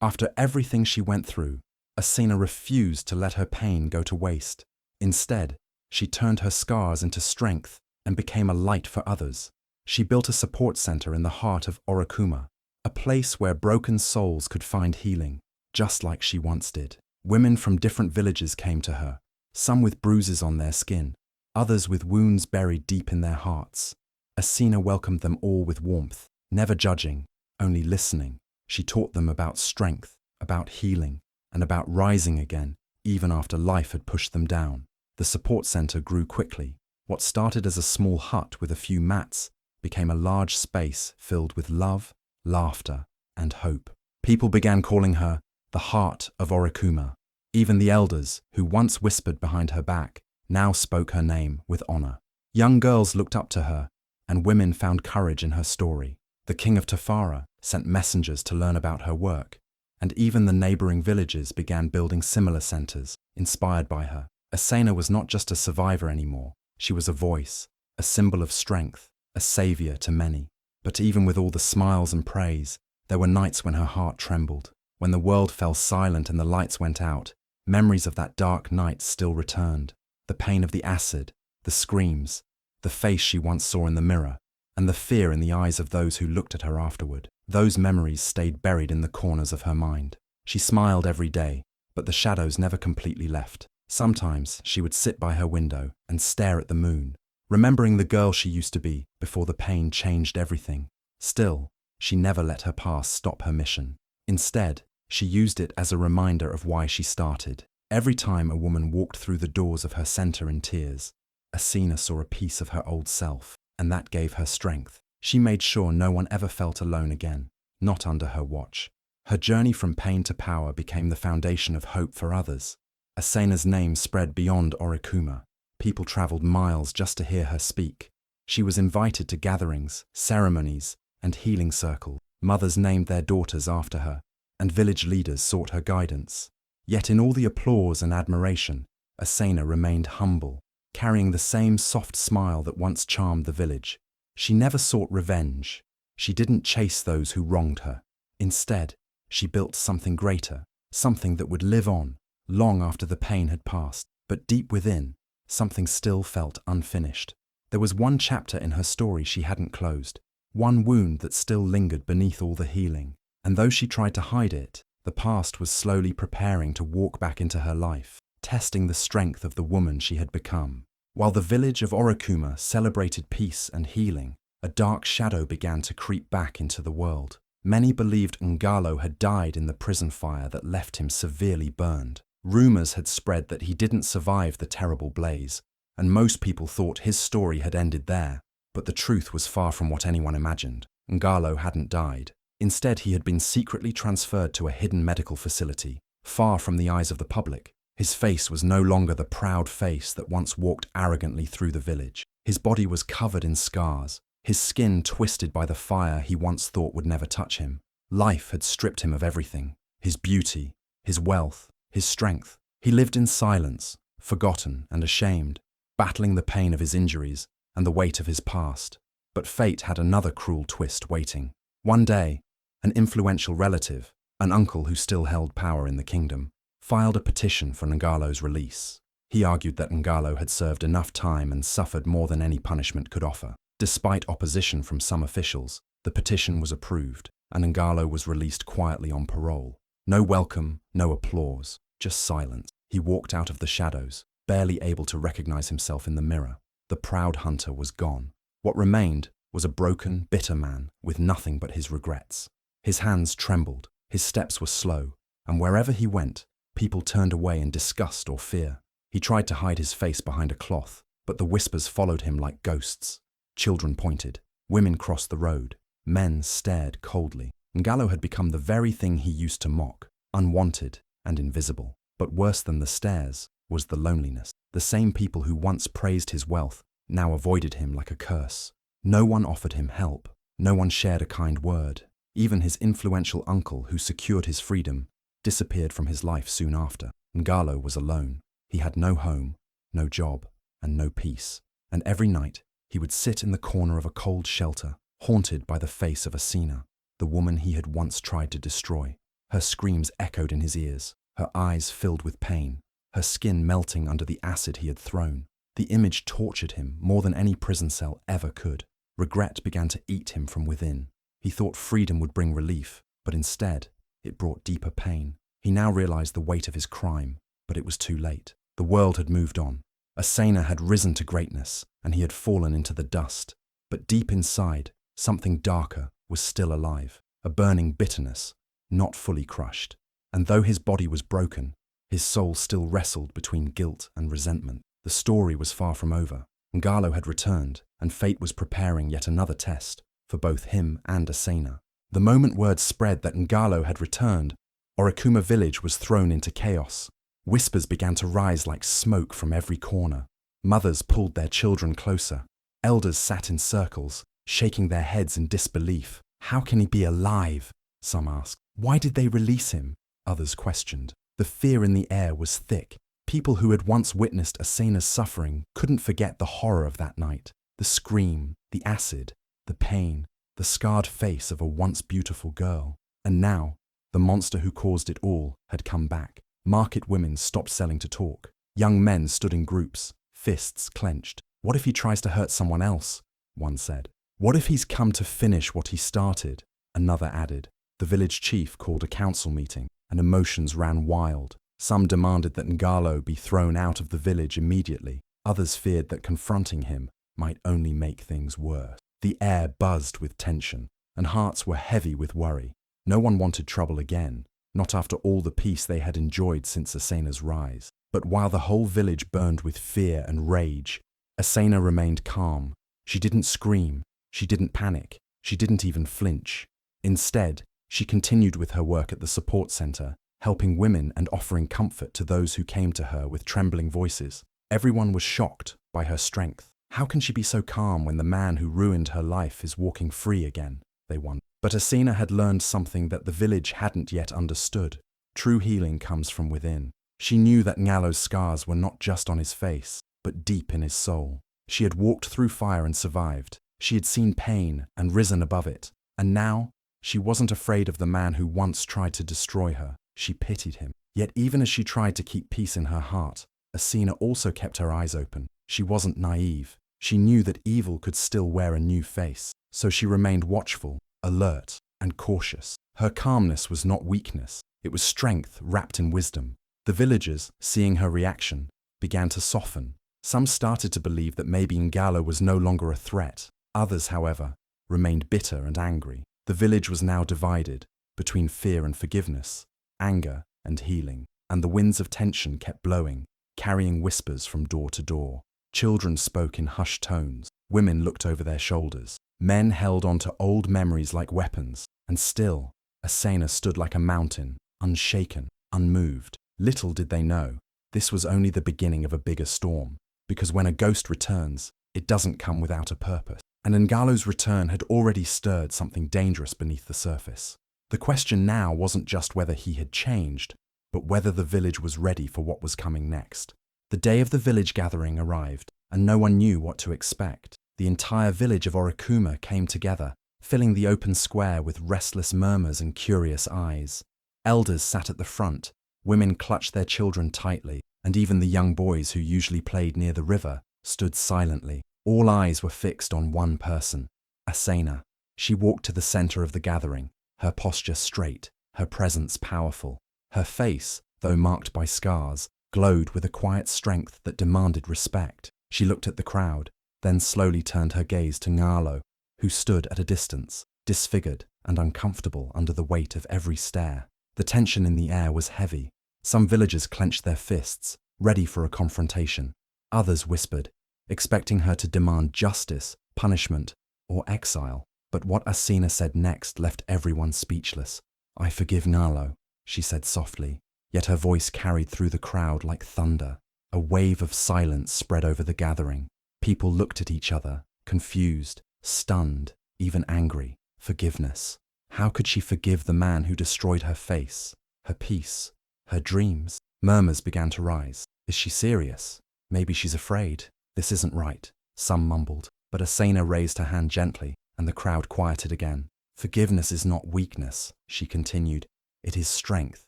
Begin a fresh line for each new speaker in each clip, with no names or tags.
After everything she went through, Asena refused to let her pain go to waste. Instead, she turned her scars into strength and became a light for others. She built a support center in the heart of Orokuma, a place where broken souls could find healing, just like she once did. Women from different villages came to her, some with bruises on their skin, others with wounds buried deep in their hearts. Asena welcomed them all with warmth, never judging, only listening. She taught them about strength, about healing, and about rising again, even after life had pushed them down. The support center grew quickly. What started as a small hut with a few mats became a large space filled with love, laughter, and hope. People began calling her the heart of Orokuma. Even the elders, who once whispered behind her back, now spoke her name with honor. Young girls looked up to her, and women found courage in her story. The king of Tafara sent messengers to learn about her work, and even the neighboring villages began building similar centers, inspired by her. Asena was not just a survivor anymore. She was a voice, a symbol of strength, a savior to many. But even with all the smiles and praise, there were nights when her heart trembled. When the world fell silent and the lights went out, memories of that dark night still returned. The pain of the acid, the screams, the face she once saw in the mirror, and the fear in the eyes of those who looked at her afterward. Those memories stayed buried in the corners of her mind. She smiled every day, but the shadows never completely left. Sometimes she would sit by her window and stare at the moon, remembering the girl she used to be before the pain changed everything. Still, she never let her past stop her mission. Instead, she used it as a reminder of why she started. Every time a woman walked through the doors of her center in tears, Asena saw a piece of her old self, and that gave her strength. She made sure no one ever felt alone again, not under her watch. Her journey from pain to power became the foundation of hope for others. Asena's name spread beyond Orokuma. People traveled miles just to hear her speak. She was invited to gatherings, ceremonies, and healing circles. Mothers named their daughters after her, and village leaders sought her guidance. Yet in all the applause and admiration, Asena remained humble, carrying the same soft smile that once charmed the village. She never sought revenge. She didn't chase those who wronged her. Instead, she built something greater, something that would live on, long after the pain had passed. But deep within, something still felt unfinished. There was one chapter in her story she hadn't closed, one wound that still lingered beneath all the healing. And though she tried to hide it, the past was slowly preparing to walk back into her life, testing the strength of the woman she had become. While the village of Orokuma celebrated peace and healing, a dark shadow began to creep back into the world. Many believed Ngalo had died in the prison fire that left him severely burned. Rumors had spread that he didn't survive the terrible blaze, and most people thought his story had ended there. But the truth was far from what anyone imagined. Ngalo hadn't died. Instead, he had been secretly transferred to a hidden medical facility, far from the eyes of the public. His face was no longer the proud face that once walked arrogantly through the village. His body was covered in scars, his skin twisted by the fire he once thought would never touch him. Life had stripped him of everything, his beauty, his wealth, his strength. He lived in silence, forgotten and ashamed, battling the pain of his injuries and the weight of his past. But fate had another cruel twist waiting. One day, an influential relative, an uncle who still held power in the kingdom, filed a petition for Ngalo's release. He argued that Ngalo had served enough time and suffered more than any punishment could offer. Despite opposition from some officials, the petition was approved, and Ngalo was released quietly on parole. No welcome, no applause, just silence. He walked out of the shadows, barely able to recognize himself in the mirror. The proud hunter was gone. What remained was a broken, bitter man with nothing but his regrets. His hands trembled, his steps were slow, and wherever he went, people turned away in disgust or fear. He tried to hide his face behind a cloth, but the whispers followed him like ghosts. Children pointed, women crossed the road, men stared coldly. Ngalo had become the very thing he used to mock, unwanted and invisible. But worse than the stares was the loneliness. The same people who once praised his wealth now avoided him like a curse. No one offered him help. No one shared a kind word. Even his influential uncle, who secured his freedom, disappeared from his life soon after. Ngalo was alone. He had no home, no job, and no peace. And every night, he would sit in the corner of a cold shelter, haunted by the face of Asena, the woman he had once tried to destroy. Her screams echoed in his ears, her eyes filled with pain, her skin melting under the acid he had thrown. The image tortured him more than any prison cell ever could. Regret began to eat him from within. He thought freedom would bring relief, but instead, it brought deeper pain. He now realized the weight of his crime, but it was too late. The world had moved on. Asena had risen to greatness, and he had fallen into the dust. But deep inside, something darker was still alive, a burning bitterness, not fully crushed. And though his body was broken, his soul still wrestled between guilt and resentment. The story was far from over. Ngalo had returned, and fate was preparing yet another test for both him and Asena. The moment word spread that Ngalo had returned, Orikuma village was thrown into chaos. Whispers began to rise like smoke from every corner. Mothers pulled their children closer. Elders sat in circles, shaking their heads in disbelief. How can he be alive? Some asked. Why did they release him? Others questioned. The fear in the air was thick. People who had once witnessed Asena's suffering couldn't forget the horror of that night. The scream, the acid, the pain, the scarred face of a once beautiful girl. And now, the monster who caused it all had come back. Market women stopped selling to talk. Young men stood in groups, fists clenched. What if he tries to hurt someone else? One said. What if he's come to finish what he started? Another added. The village chief called a council meeting, and emotions ran wild. Some demanded that Ngalo be thrown out of the village immediately. Others feared that confronting him might only make things worse. The air buzzed with tension, and hearts were heavy with worry. No one wanted trouble again, not after all the peace they had enjoyed since Asena's rise. But while the whole village burned with fear and rage, Asena remained calm. She didn't scream, she didn't panic, she didn't even flinch. Instead, she continued with her work at the support center, helping women and offering comfort to those who came to her with trembling voices. Everyone was shocked by her strength. How can she be so calm when the man who ruined her life is walking free again? They wondered. But Asena had learned something that the village hadn't yet understood. True healing comes from within. She knew that Ngalo's scars were not just on his face, but deep in his soul. She had walked through fire and survived. She had seen pain and risen above it. And now, she wasn't afraid of the man who once tried to destroy her. She pitied him. Yet even as she tried to keep peace in her heart, Asena also kept her eyes open. She wasn't naive. She knew that evil could still wear a new face. So she remained watchful, alert, and cautious. Her calmness was not weakness. It was strength wrapped in wisdom. The villagers, seeing her reaction, began to soften. Some started to believe that maybe Ngalo was no longer a threat. Others, however, remained bitter and angry. The village was now divided between fear and forgiveness, anger and healing, and the winds of tension kept blowing, carrying whispers from door to door. Children spoke in hushed tones. Women looked over their shoulders. Men held on to old memories like weapons. And still, Asena stood like a mountain, unshaken, unmoved. Little did they know, this was only the beginning of a bigger storm. Because when a ghost returns, it doesn't come without a purpose. And Ngalo's return had already stirred something dangerous beneath the surface. The question now wasn't just whether he had changed, but whether the village was ready for what was coming next. The day of the village gathering arrived, and no one knew what to expect. The entire village of Orikuma came together, filling the open square with restless murmurs and curious eyes. Elders sat at the front, women clutched their children tightly, and even the young boys who usually played near the river stood silently. All eyes were fixed on one person, Asena. She walked to the center of the gathering, her posture straight, her presence powerful. Her face, though marked by scars, glowed with a quiet strength that demanded respect. She looked at the crowd, then slowly turned her gaze to Ngalo, who stood at a distance, disfigured and uncomfortable under the weight of every stare. The tension in the air was heavy. Some villagers clenched their fists, ready for a confrontation. Others whispered, expecting her to demand justice, punishment, or exile. But what Asena said next left everyone speechless. "I forgive Ngalo," she said softly, yet her voice carried through the crowd like thunder. A wave of silence spread over the gathering. People looked at each other, confused, stunned, even angry. Forgiveness. How could she forgive the man who destroyed her face, her peace, her dreams? Murmurs began to rise. Is she serious? Maybe she's afraid. This isn't right, some mumbled. But Asena raised her hand gently, and the crowd quieted again. Forgiveness is not weakness, she continued. It is strength.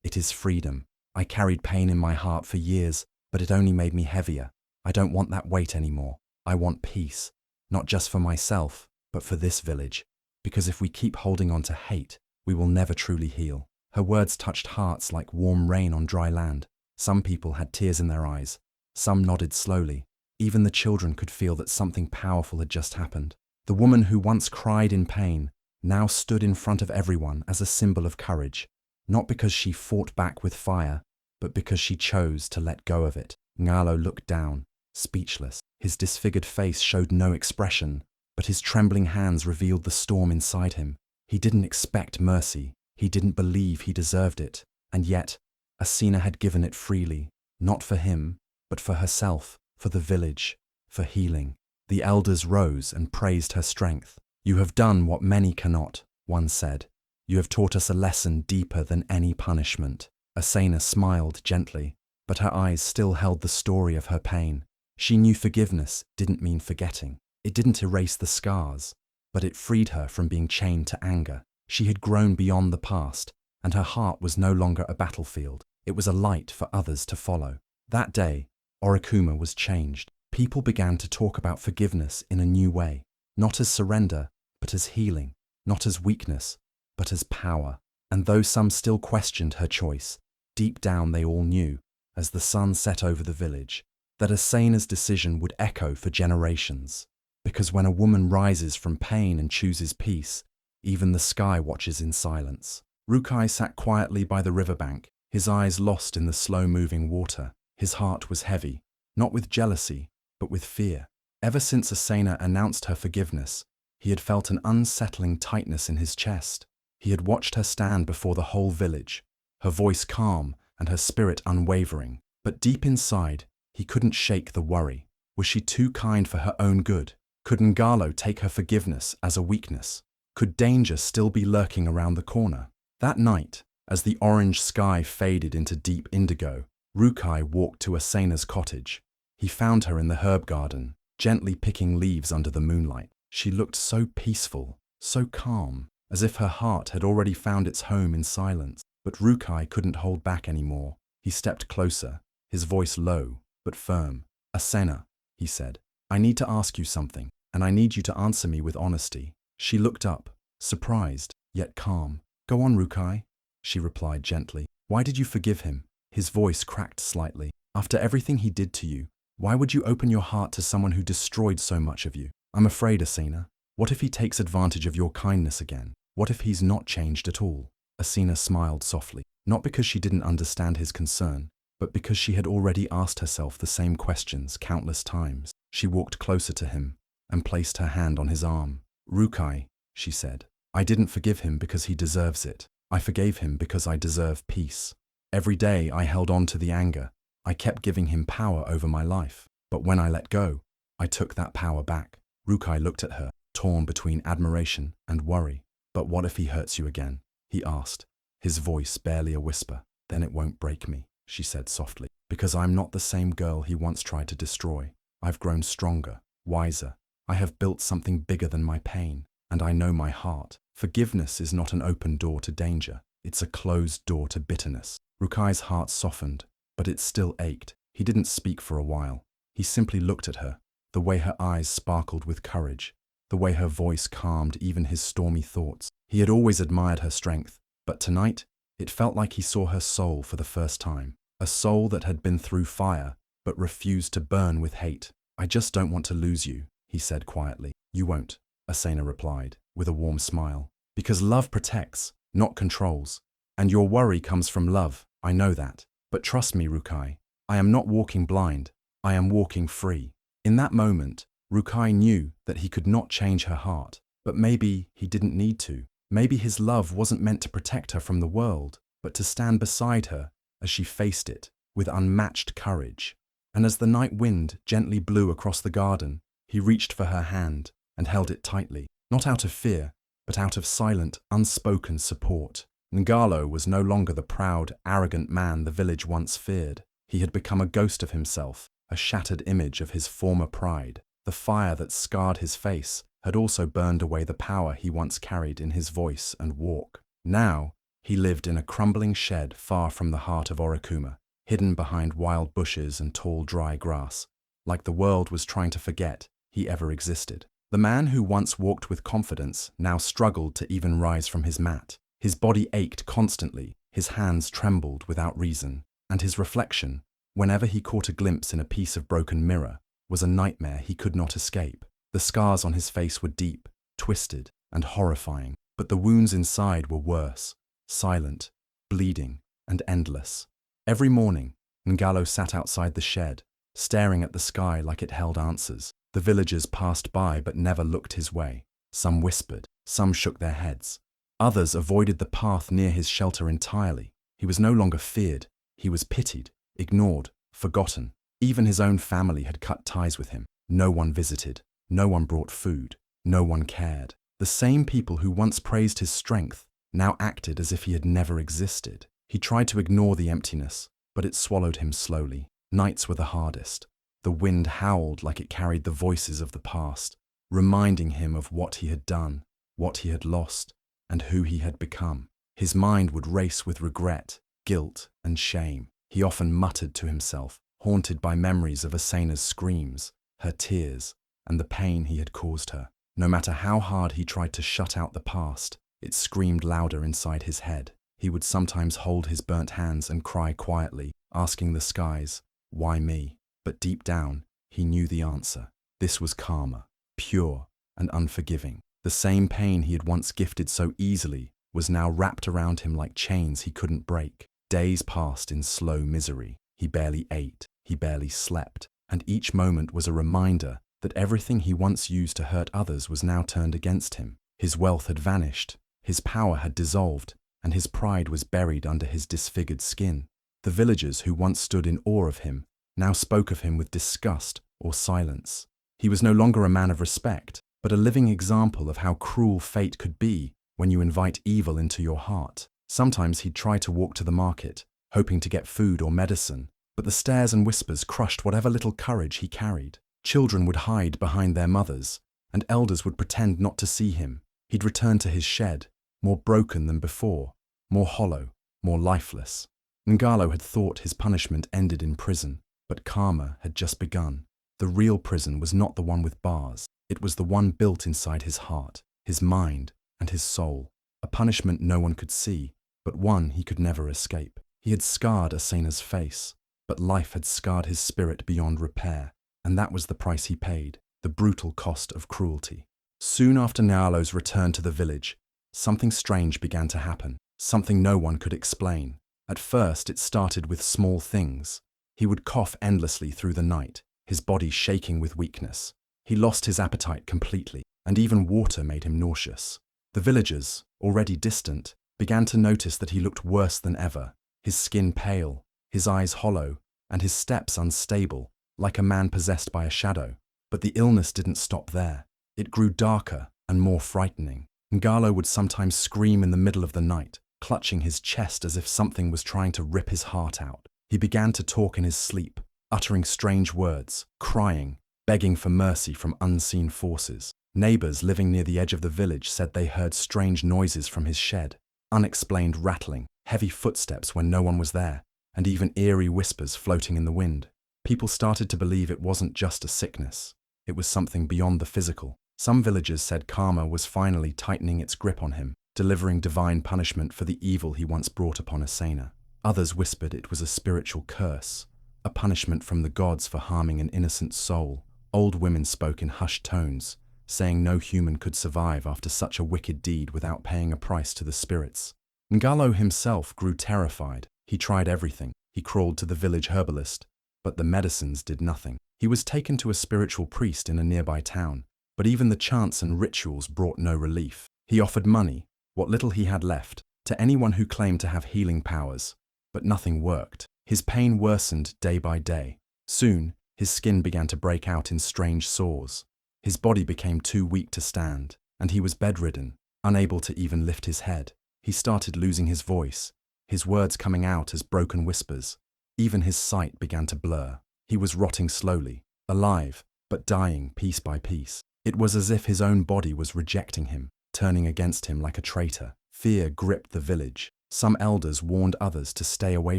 It is freedom. I carried pain in my heart for years, but it only made me heavier. I don't want that weight anymore. I want peace, not just for myself, but for this village. Because if we keep holding on to hate, we will never truly heal. Her words touched hearts like warm rain on dry land. Some people had tears in their eyes. Some nodded slowly. Even the children could feel that something powerful had just happened. The woman who once cried in pain now stood in front of everyone as a symbol of courage, not because she fought back with fire, but because she chose to let go of it. Ngalo looked down, speechless. His disfigured face showed no expression, but his trembling hands revealed the storm inside him. He didn't expect mercy. He didn't believe he deserved it. And yet, Asena had given it freely, not for him, but for herself, for the village, for healing. The elders rose and praised her strength. "You have done what many cannot," one said. "You have taught us a lesson deeper than any punishment." Asena smiled gently, but her eyes still held the story of her pain. She knew forgiveness didn't mean forgetting. It didn't erase the scars, but it freed her from being chained to anger. She had grown beyond the past, and her heart was no longer a battlefield. It was a light for others to follow. That day, Orikuma was changed. People began to talk about forgiveness in a new way, not as surrender, but as healing, not as weakness, but as power. And though some still questioned her choice, deep down they all knew, as the sun set over the village, that Asena's decision would echo for generations. Because when a woman rises from pain and chooses peace, even the sky watches in silence. Rukai sat quietly by the riverbank, his eyes lost in the slow-moving water. His heart was heavy, not with jealousy, but with fear. Ever since Asena announced her forgiveness, he had felt an unsettling tightness in his chest. He had watched her stand before the whole village, her voice calm and her spirit unwavering. But deep inside, he couldn't shake the worry. Was she too kind for her own good? Could Ngalo take her forgiveness as a weakness? Could danger still be lurking around the corner? That night, as the orange sky faded into deep indigo, Rukai walked to Asena's cottage. He found her in the herb garden, gently picking leaves under the moonlight. She looked so peaceful, so calm, as if her heart had already found its home in silence. But Rukai couldn't hold back anymore. He stepped closer, his voice low but firm. "Asena," he said, "I need to ask you something, and I need you to answer me with honesty." She looked up, surprised, yet calm. "Go on, Rukai," she replied gently. "Why did you forgive him?" His voice cracked slightly. "After everything he did to you, why would you open your heart to someone who destroyed so much of you?" "I'm afraid, Asena. What if he takes advantage of your kindness again? What if he's not changed at all?" Asena smiled softly, not because she didn't understand his concern, but because she had already asked herself the same questions countless times. She walked closer to him and placed her hand on his arm. "Rukai," she said, "I didn't forgive him because he deserves it. I forgave him because I deserve peace. Every day I held on to the anger. I kept giving him power over my life. But when I let go, I took that power back." Rukai looked at her, torn between admiration and worry. "But what if he hurts you again?" he asked, his voice barely a whisper. "Then it won't break me," she said softly, "because I'm not the same girl he once tried to destroy. I've grown stronger, wiser. I have built something bigger than my pain, and I know my heart. Forgiveness is not an open door to danger. It's a closed door to bitterness." Rukai's heart softened, but it still ached. He didn't speak for a while. He simply looked at her, the way her eyes sparkled with courage, the way her voice calmed even his stormy thoughts. He had always admired her strength, but tonight, it felt like he saw her soul for the first time. A soul that had been through fire, but refused to burn with hate. "I just don't want to lose you," he said quietly. "You won't," Asena replied, with a warm smile. "Because love protects, not controls. And your worry comes from love, I know that. But trust me, Rukai, I am not walking blind. I am walking free." In that moment, Rukai knew that he could not change her heart. But maybe he didn't need to. Maybe his love wasn't meant to protect her from the world, but to stand beside her as she faced it with unmatched courage. And as the night wind gently blew across the garden, he reached for her hand and held it tightly, not out of fear, but out of silent, unspoken support. Ngalo was no longer the proud, arrogant man the village once feared. He had become a ghost of himself, a shattered image of his former pride. The fire that scarred his face had also burned away the power he once carried in his voice and walk. Now, He lived in a crumbling shed far from the heart of Orikuma, hidden behind wild bushes and tall dry grass, like the world was trying to forget he ever existed. The man who once walked with confidence now struggled to even rise from his mat. His body ached constantly, his hands trembled without reason, and his reflection, whenever he caught a glimpse in a piece of broken mirror, was a nightmare he could not escape. The scars on his face were deep, twisted, and horrifying, but the wounds inside were worse, silent, bleeding, and endless. Every morning, Ngalo sat outside the shed, staring at the sky like it held answers. The villagers passed by but never looked his way. Some whispered, some shook their heads. Others avoided the path near his shelter entirely. He was no longer feared, he was pitied, ignored, forgotten. Even his own family had cut ties with him. No one visited, no one brought food, no one cared. The same people who once praised his strength now acted as if he had never existed. He tried to ignore the emptiness, but it swallowed him slowly. Nights were the hardest. The wind howled like it carried the voices of the past, reminding him of what he had done, what he had lost, and who he had become. His mind would race with regret, guilt, and shame. He often muttered to himself, haunted by memories of Asena's screams, her tears, and the pain he had caused her. No matter how hard he tried to shut out the past, it screamed louder inside his head. He would sometimes hold his burnt hands and cry quietly, asking the skies, "Why me?" But deep down, he knew the answer. This was karma, pure and unforgiving. The same pain he had once gifted so easily was now wrapped around him like chains he couldn't break. Days passed in slow misery. He barely ate, he barely slept, and each moment was a reminder that everything he once used to hurt others was now turned against him. His wealth had vanished, his power had dissolved, and his pride was buried under his disfigured skin. The villagers who once stood in awe of him now spoke of him with disgust or silence. He was no longer a man of respect, but a living example of how cruel fate could be when you invite evil into your heart. Sometimes he'd try to walk to the market, hoping to get food or medicine, but the stares and whispers crushed whatever little courage he carried. Children would hide behind their mothers, and elders would pretend not to see him. He'd return to his shed, more broken than before, more hollow, more lifeless. Ngalo had thought his punishment ended in prison, but karma had just begun. The real prison was not the one with bars. It was the one built inside his heart, his mind, and his soul. A punishment no one could see, but one he could never escape. He had scarred Asena's face, but life had scarred his spirit beyond repair, and that was the price he paid, the brutal cost of cruelty. Soon after Ngalo's return to the village, something strange began to happen, something no one could explain. At first, it started with small things. He would cough endlessly through the night, his body shaking with weakness. He lost his appetite completely, and even water made him nauseous. The villagers, already distant, began to notice that he looked worse than ever, his skin pale, his eyes hollow, and his steps unstable, like a man possessed by a shadow. But the illness didn't stop there. It grew darker and more frightening. Ngalo would sometimes scream in the middle of the night, clutching his chest as if something was trying to rip his heart out. He began to talk in his sleep, uttering strange words, crying, begging for mercy from unseen forces. Neighbors living near the edge of the village said they heard strange noises from his shed, unexplained rattling, heavy footsteps when no one was there, and even eerie whispers floating in the wind. People started to believe it wasn't just a sickness. It was something beyond the physical. Some villagers said karma was finally tightening its grip on him, delivering divine punishment for the evil he once brought upon Asena. Others whispered it was a spiritual curse, a punishment from the gods for harming an innocent soul. Old women spoke in hushed tones, saying no human could survive after such a wicked deed without paying a price to the spirits. Ngalo himself grew terrified. He tried everything. He crawled to the village herbalist, but the medicines did nothing. He was taken to a spiritual priest in a nearby town, but even the chants and rituals brought no relief. He offered money, what little he had left, to anyone who claimed to have healing powers, but nothing worked. His pain worsened day by day. Soon, his skin began to break out in strange sores. His body became too weak to stand, and he was bedridden, unable to even lift his head. He started losing his voice, his words coming out as broken whispers. Even his sight began to blur. He was rotting slowly, alive, but dying piece by piece. It was as if his own body was rejecting him, turning against him like a traitor. Fear gripped the village. Some elders warned others to stay away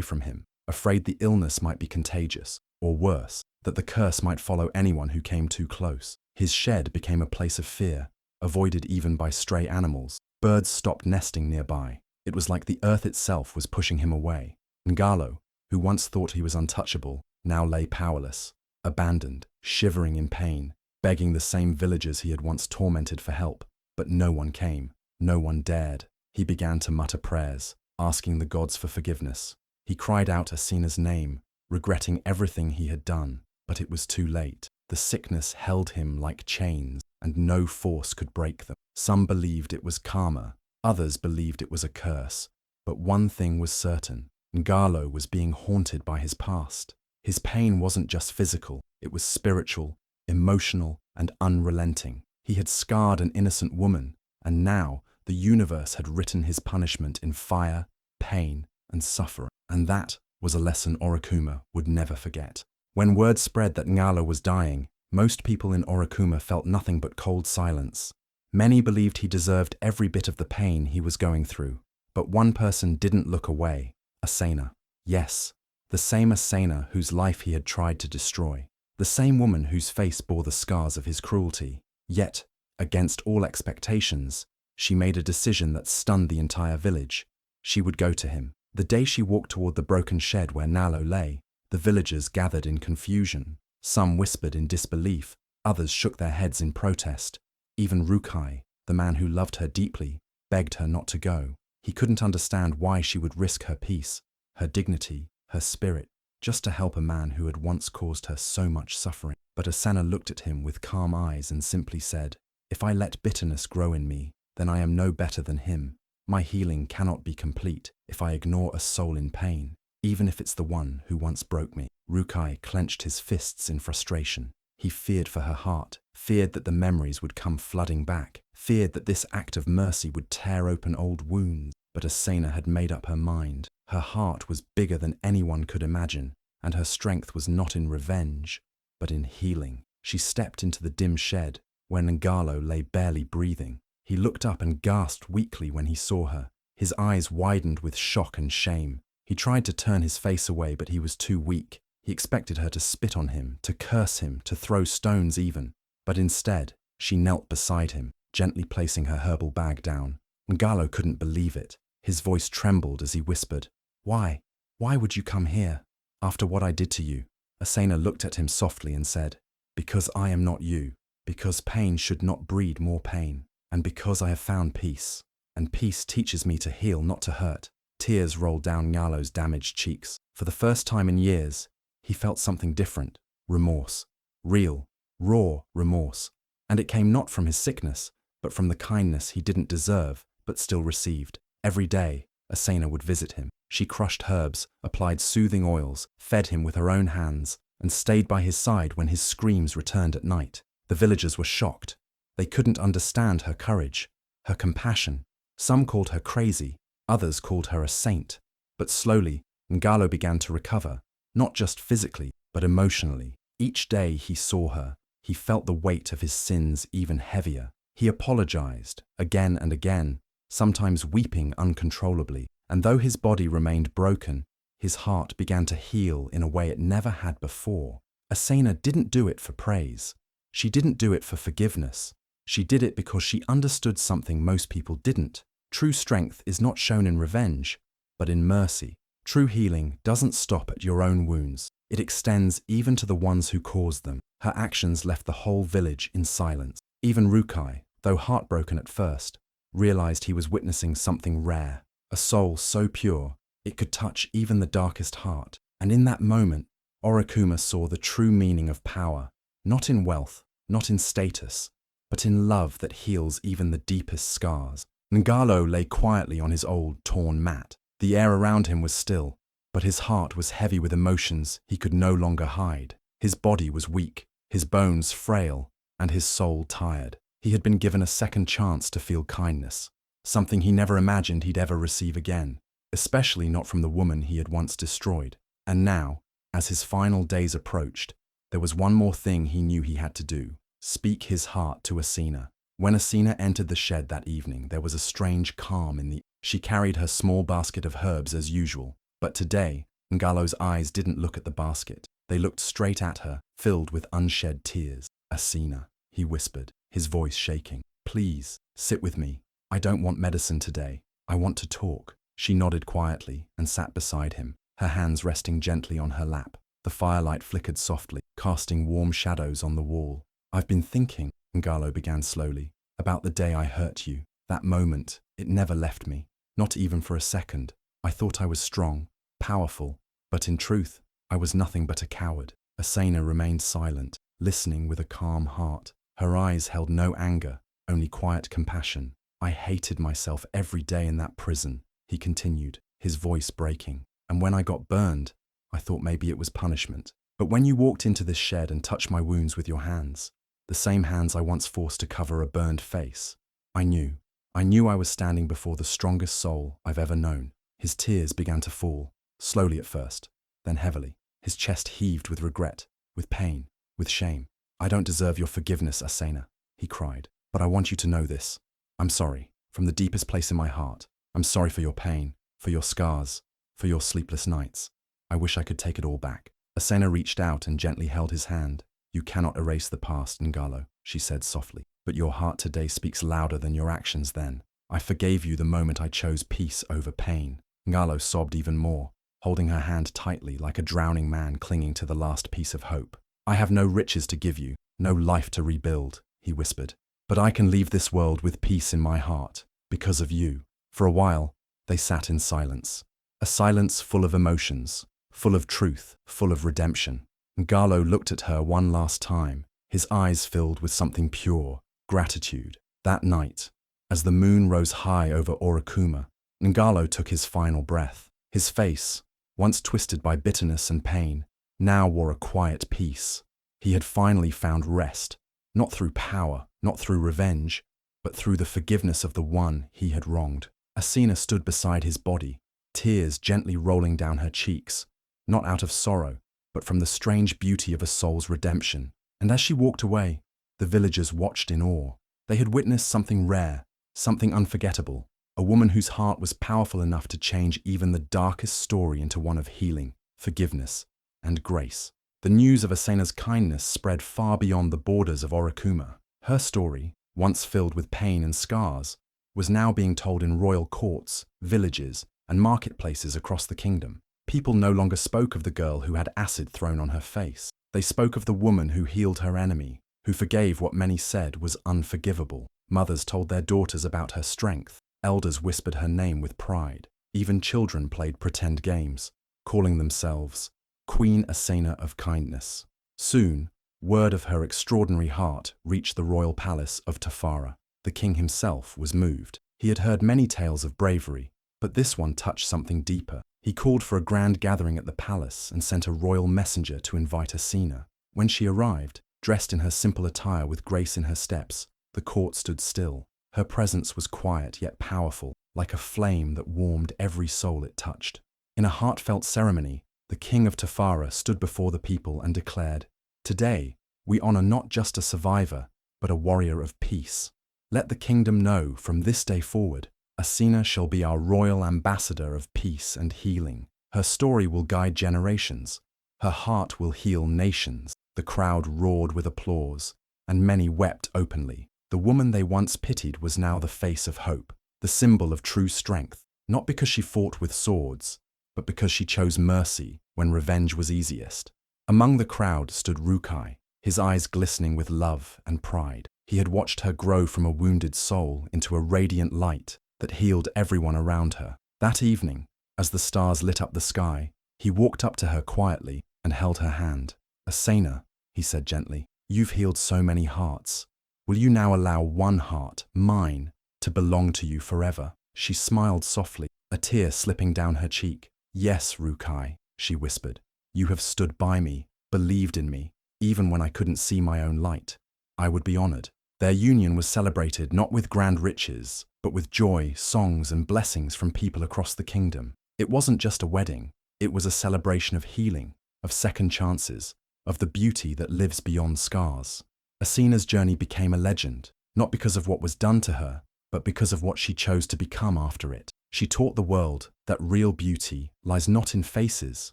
from him, afraid the illness might be contagious, or worse, that the curse might follow anyone who came too close. His shed became a place of fear, avoided even by stray animals. Birds stopped nesting nearby. It was like the earth itself was pushing him away. Ngalo, who once thought he was untouchable, now lay powerless, abandoned, shivering in pain, begging the same villagers he had once tormented for help. But no one came. No one dared. He began to mutter prayers, asking the gods for forgiveness. He cried out Asena's name, regretting everything he had done, but it was too late. The sickness held him like chains, and no force could break them. Some believed it was karma, others believed it was a curse. But one thing was certain: Ngalo was being haunted by his past. His pain wasn't just physical, it was spiritual, emotional, and unrelenting. He had scarred an innocent woman, and now the universe had written his punishment in fire, pain, and suffering. And that was a lesson Orokuma would never forget. When word spread that Ngalo was dying, most people in Orokuma felt nothing but cold silence. Many believed he deserved every bit of the pain he was going through. But one person didn't look away: Asena. Yes, the same Asena whose life he had tried to destroy. The same woman whose face bore the scars of his cruelty. Yet, against all expectations, she made a decision that stunned the entire village. She would go to him. The day she walked toward the broken shed where Ngalo lay, the villagers gathered in confusion. Some whispered in disbelief, others shook their heads in protest. Even Rukai, the man who loved her deeply, begged her not to go. He couldn't understand why she would risk her peace, her dignity, her spirit, just to help a man who had once caused her so much suffering. But Asena looked at him with calm eyes and simply said, "If I let bitterness grow in me, then I am no better than him. My healing cannot be complete if I ignore a soul in pain, even if it's the one who once broke me." Rukai clenched his fists in frustration. He feared for her heart, feared that the memories would come flooding back, feared that this act of mercy would tear open old wounds. But Asena had made up her mind. Her heart was bigger than anyone could imagine, and her strength was not in revenge, but in healing. She stepped into the dim shed, where Ngalo lay barely breathing. He looked up and gasped weakly when he saw her. His eyes widened with shock and shame. He tried to turn his face away, but he was too weak. He expected her to spit on him, to curse him, to throw stones even. But instead, she knelt beside him, gently placing her herbal bag down. Ngalo couldn't believe it. His voice trembled as he whispered, "Why? Why would you come here? After what I did to you?" Asena looked at him softly and said, "Because I am not you. Because pain should not breed more pain. And because I have found peace. And peace teaches me to heal, not to hurt." Tears rolled down Ngalo's damaged cheeks. For the first time in years, he felt something different: remorse. Real, raw remorse. And it came not from his sickness, but from the kindness he didn't deserve, but still received. Every day, Asena would visit him. She crushed herbs, applied soothing oils, fed him with her own hands, and stayed by his side when his screams returned at night. The villagers were shocked. They couldn't understand her courage, her compassion. Some called her crazy, others called her a saint. But slowly, Ngalo began to recover, not just physically, but emotionally. Each day he saw her, he felt the weight of his sins even heavier. He apologized, again and again, sometimes weeping uncontrollably. And though his body remained broken, his heart began to heal in a way it never had before. Asena didn't do it for praise. She didn't do it for forgiveness. She did it because she understood something most people didn't. True strength is not shown in revenge, but in mercy. True healing doesn't stop at your own wounds. It extends even to the ones who caused them. Her actions left the whole village in silence. Even Rukai, though heartbroken at first, realized he was witnessing something rare, a soul so pure it could touch even the darkest heart. And in that moment, Orokuma saw the true meaning of power, not in wealth, not in status, but in love that heals even the deepest scars. Ngalo lay quietly on his old, torn mat. The air around him was still, but his heart was heavy with emotions he could no longer hide. His body was weak, his bones frail, and his soul tired. He had been given a second chance to feel kindness, something he never imagined he'd ever receive again, especially not from the woman he had once destroyed. And now, as his final days approached, there was one more thing he knew he had to do: speak his heart to Asena. When Asena entered the shed that evening, there was a strange calm in the She carried her small basket of herbs as usual, but today, Ngalo's eyes didn't look at the basket. They looked straight at her, filled with unshed tears. Asena, he whispered, his voice shaking. Please, sit with me. I don't want medicine today. I want to talk. She nodded quietly and sat beside him, her hands resting gently on her lap. The firelight flickered softly, casting warm shadows on the wall. I've been thinking, Ngalo began slowly, about the day I hurt you. That moment, it never left me, not even for a second. I thought I was strong, powerful, but in truth, I was nothing but a coward. Asena remained silent, listening with a calm heart. Her eyes held no anger, only quiet compassion. I hated myself every day in that prison, he continued, his voice breaking. And when I got burned, I thought maybe it was punishment. But when you walked into this shed and touched my wounds with your hands, the same hands I once forced to cover a burned face, I knew I was standing before the strongest soul I've ever known. His tears began to fall, slowly at first, then heavily. His chest heaved with regret, with pain, with shame. I don't deserve your forgiveness, Asena, he cried. But I want you to know this. I'm sorry, from the deepest place in my heart. I'm sorry for your pain, for your scars, for your sleepless nights. I wish I could take it all back. Asena reached out and gently held his hand. You cannot erase the past, Ngalo, she said softly. But your heart today speaks louder than your actions then. I forgave you the moment I chose peace over pain. Ngalo sobbed even more, holding her hand tightly like a drowning man clinging to the last piece of hope. I have no riches to give you, no life to rebuild, he whispered. But I can leave this world with peace in my heart, because of you. For a while, they sat in silence. A silence full of emotions, full of truth, full of redemption. Ngalo looked at her one last time, his eyes filled with something pure, gratitude. That night, as the moon rose high over Orokuma, Ngalo took his final breath. His face, once twisted by bitterness and pain, now wore a quiet peace. He had finally found rest, not through power, not through revenge, but through the forgiveness of the one he had wronged. Asena stood beside his body, tears gently rolling down her cheeks, not out of sorrow, but from the strange beauty of a soul's redemption. And as she walked away, the villagers watched in awe. They had witnessed something rare, something unforgettable, a woman whose heart was powerful enough to change even the darkest story into one of healing, forgiveness, and grace. The news of Asena's kindness spread far beyond the borders of Orokuma. Her story, once filled with pain and scars, was now being told in royal courts, villages, and marketplaces across the kingdom. People no longer spoke of the girl who had acid thrown on her face. They spoke of the woman who healed her enemy, who forgave what many said was unforgivable. Mothers told their daughters about her strength. Elders whispered her name with pride. Even children played pretend games, calling themselves Queen Asena of Kindness. Soon, word of her extraordinary heart reached the royal palace of Tafara. The king himself was moved. He had heard many tales of bravery, but this one touched something deeper. He called for a grand gathering at the palace and sent a royal messenger to invite Asena. When she arrived, dressed in her simple attire with grace in her steps, the court stood still. Her presence was quiet yet powerful, like a flame that warmed every soul it touched. In a heartfelt ceremony, the king of Tafara stood before the people and declared, "Today, we honor not just a survivor, but a warrior of peace. Let the kingdom know from this day forward, Asena shall be our royal ambassador of peace and healing. Her story will guide generations. Her heart will heal nations." The crowd roared with applause, and many wept openly. The woman they once pitied was now the face of hope, the symbol of true strength, not because she fought with swords, but because she chose mercy when revenge was easiest. Among the crowd stood Rukai, his eyes glistening with love and pride. He had watched her grow from a wounded soul into a radiant light that healed everyone around her. That evening, as the stars lit up the sky, he walked up to her quietly and held her hand. "Asena," he said gently, "you've healed so many hearts. Will you now allow one heart, mine, to belong to you forever?" She smiled softly, a tear slipping down her cheek. "Yes, Rukai," she whispered. "You have stood by me, believed in me, even when I couldn't see my own light. I would be honored." Their union was celebrated not with grand riches, but with joy, songs, and blessings from people across the kingdom. It wasn't just a wedding, it was a celebration of healing, of second chances, of the beauty that lives beyond scars. Asena's journey became a legend, not because of what was done to her, but because of what she chose to become after it. She taught the world that real beauty lies not in faces,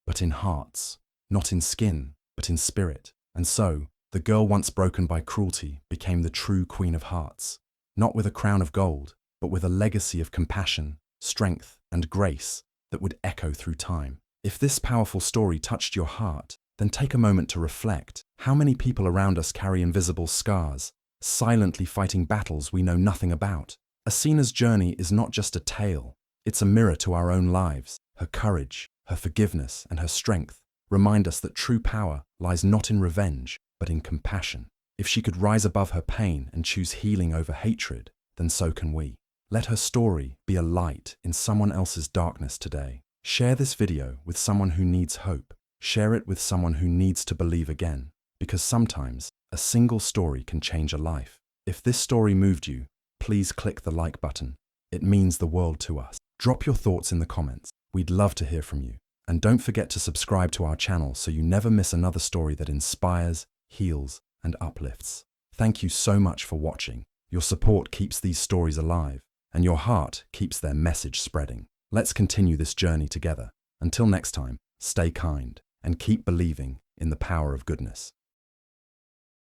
but in hearts, not in skin, but in spirit. And so, the girl once broken by cruelty became the true Queen of Hearts, not with a crown of gold, but with a legacy of compassion, strength, and grace that would echo through time. If this powerful story touched your heart, then take a moment to reflect. How many people around us carry invisible scars, silently fighting battles we know nothing about? Asena's journey is not just a tale, it's a mirror to our own lives. Her courage, her forgiveness, and her strength remind us that true power lies not in revenge, but in compassion. If she could rise above her pain and choose healing over hatred, then so can we. Let her story be a light in someone else's darkness today. Share this video with someone who needs hope. Share it with someone who needs to believe again, because sometimes a single story can change a life. If this story moved you, please click the like button. It means the world to us. Drop your thoughts in the comments. We'd love to hear from you. And don't forget to subscribe to our channel so you never miss another story that inspires, heals, and uplifts. Thank you so much for watching. Your support keeps these stories alive, and your heart keeps their message spreading. Let's continue this journey together. Until next time, stay kind and keep believing in the power of goodness.